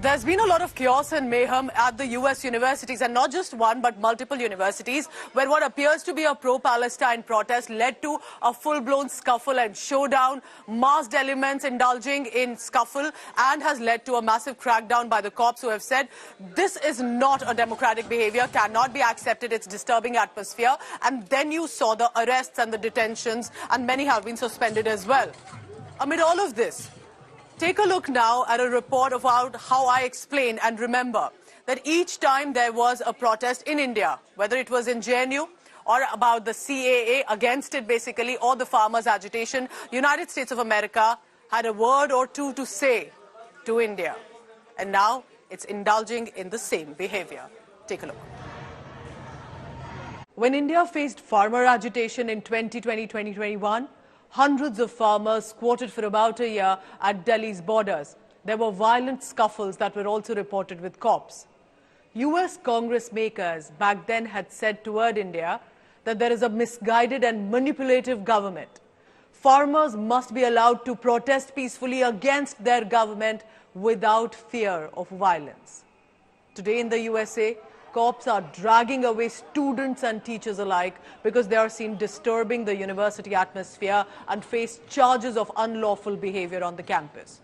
There's been a lot of chaos and mayhem at the US universities, and not just one but multiple universities, where what appears to be a pro-Palestine protest led to a full-blown scuffle and showdown, masked elements indulging in scuffle, and has led to a massive crackdown by the cops, who have said this is not a democratic behavior, cannot be accepted, it's disturbing atmosphere. And then you saw the arrests and the detentions, and many have been suspended as well. Amid all of this, take a look now at a report about how I explain and remember that each time there was a protest in India, whether it was in JNU or about the CAA, against it basically, or the farmers' agitation, United States of America had a word or two to say to India. And now it's indulging in the same behavior. Take a look. When India faced farmer agitation in 2020-2021, hundreds of farmers squatted for about a year at Delhi's borders. There were violent scuffles that were also reported with cops. US Congress makers back then had said toward India that there is a misguided and manipulative government. Farmers must be allowed to protest peacefully against their government without fear of violence. Today in the USA, cops are dragging away students and teachers alike because they are seen disturbing the university atmosphere and face charges of unlawful behavior on the campus.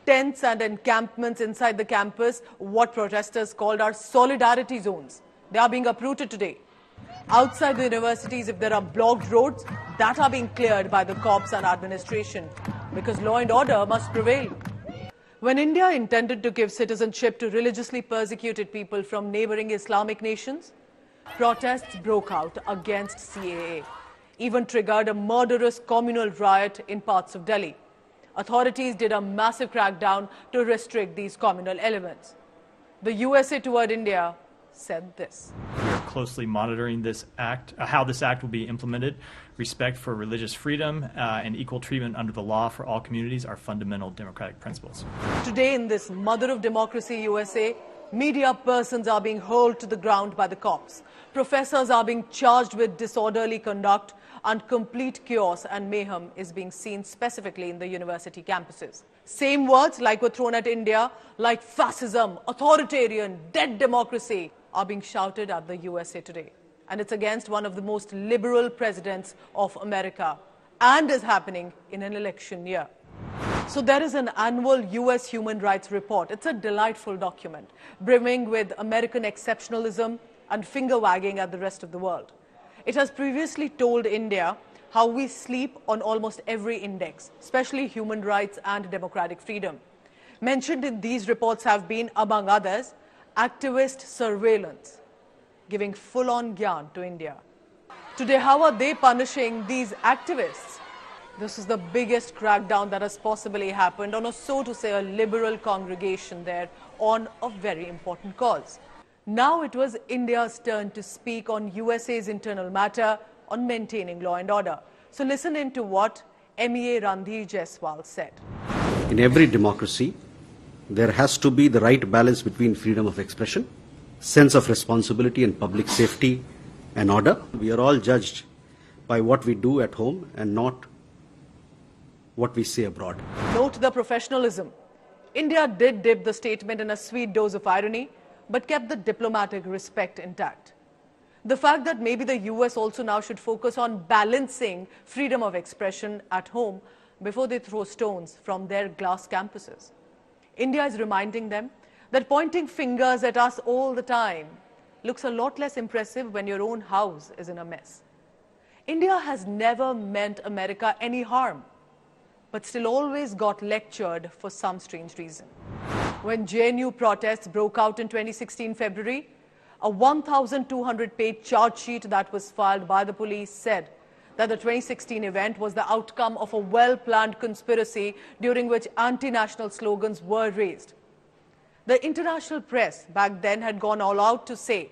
Tents and encampments inside the campus, what protesters called are solidarity zones, they are being uprooted today. Outside the universities, if there are blocked roads, that are being cleared by the cops and administration because law and order must prevail. When India intended to give citizenship to religiously persecuted people from neighboring Islamic nations, protests broke out against CAA, even triggered a murderous communal riot in parts of Delhi. Authorities did a massive crackdown to restrict these communal elements. The USA toward India said this. We are closely monitoring this act, how this act will be implemented. Respect for religious freedom and equal treatment under the law for all communities are fundamental democratic principles. Today in this mother of democracy, USA, media persons are being hauled to the ground by the cops. Professors are being charged with disorderly conduct, and complete chaos and mayhem is being seen specifically in the university campuses. Same words like were thrown at India, like fascism, authoritarian, dead democracy, are being shouted at the USA today. And it's against one of the most liberal presidents of America, and is happening in an election year. So there is an annual US Human Rights Report. It's a delightful document, brimming with American exceptionalism and finger-wagging at the rest of the world. It has previously told India how we sleep on almost every index, especially human rights and democratic freedom. Mentioned in these reports have been, among others, activist surveillance, giving full-on gyan to India. Today, how are they punishing these activists? This is the biggest crackdown that has possibly happened on a, so to say, a liberal congregation there on a very important cause. Now it was India's turn to speak on USA's internal matter on maintaining law and order. So listen in to what MEA Randhir Jaiswal said. In every democracy, there has to be the right balance between freedom of expression, sense of responsibility and public safety and order. We are all judged by what we do at home and not what we say abroad. Note the professionalism. India did dip the statement in a sweet dose of irony, but kept the diplomatic respect intact. The fact that maybe the US also now should focus on balancing freedom of expression at home before they throw stones from their glass campuses. India is reminding them that pointing fingers at us all the time looks a lot less impressive when your own house is in a mess. India has never meant America any harm, but still always got lectured for some strange reason. When JNU protests broke out in 2016 February, a 1,200-page charge sheet that was filed by the police said that the 2016 event was the outcome of a well-planned conspiracy during which anti-national slogans were raised. The international press back then had gone all out to say,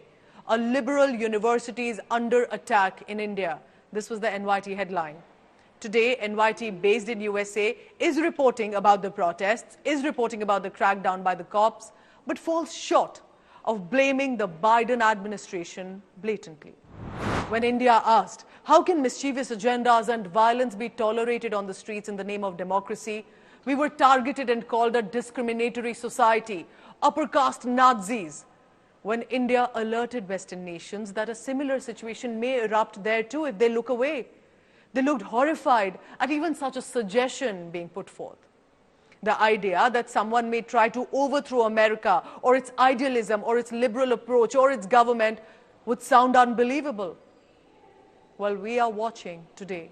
a liberal university is under attack in India. This was the NYT headline. Today, NYT, based in USA, is reporting about the protests, is reporting about the crackdown by the cops, but falls short of blaming the Biden administration blatantly. When India asked, how can mischievous agendas and violence be tolerated on the streets in the name of democracy, We were targeted and called a discriminatory society, upper caste Nazis, when India alerted Western nations that a similar situation may erupt there too if they look away. They looked horrified at even such a suggestion being put forth. The idea that someone may try to overthrow America or its idealism or its liberal approach or its government would sound unbelievable. Well, we are watching today